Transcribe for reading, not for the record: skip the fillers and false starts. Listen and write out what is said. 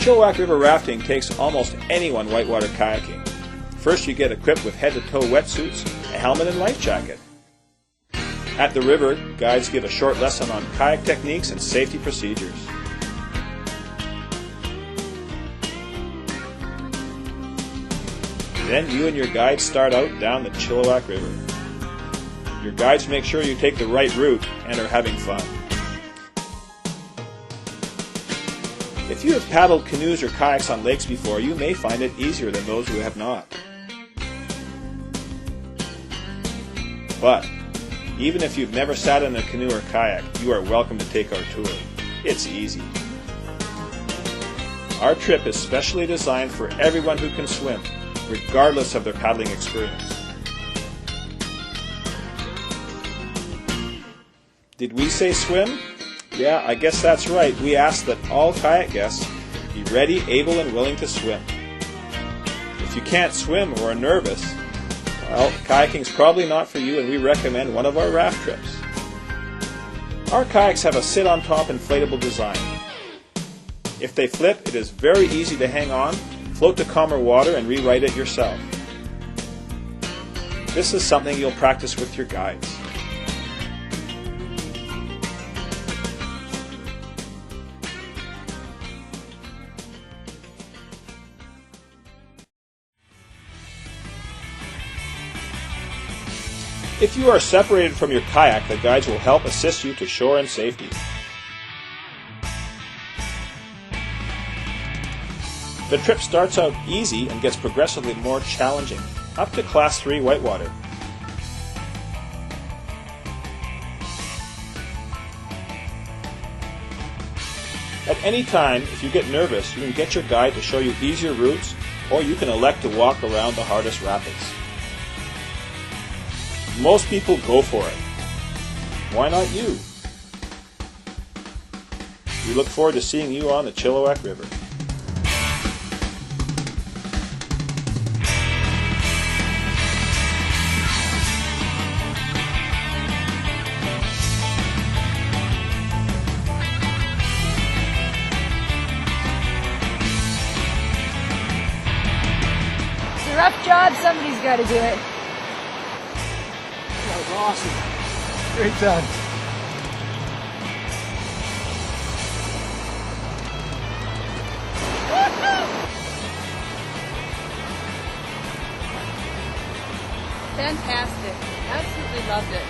Chilliwack River rafting takes almost anyone whitewater kayaking. First, you get equipped with head-to-toe wetsuits, a helmet and life jacket. At the river, guides give a short lesson on kayak techniques and safety procedures. Then you and your guides start out down the Chilliwack River. Your guides make sure you take the right route and are having fun. If you have paddled canoes or kayaks on lakes before, you may find it easier than those who have not. But even if you've never sat in a canoe or kayak, you are welcome to take our tour. It's easy. Our trip is specially designed for everyone who can swim, regardless of their paddling experience. Did we say swim? Yeah, I guess that's right. We ask that all kayak guests be ready, able, and willing to swim. If you can't swim or are nervous, well, kayaking's probably not for you, and we recommend one of our raft trips. Our kayaks have a sit-on-top inflatable design. If they flip, it is very easy to hang on, float to calmer water, and rewrite it yourself. This is something you'll practice with your guides. If you are separated from your kayak, the guides will help assist you to shore in safety. The trip starts out easy and gets progressively more challenging, up to Class 3 whitewater. At any time, if you get nervous, you can get your guide to show you easier routes, or you can elect to walk around the hardest rapids. Most people go for it. Why not you? We look forward to seeing you on the Chilliwack River. It's a rough job, somebody's got to do it. That was awesome. Great done. Fantastic. Absolutely loved it.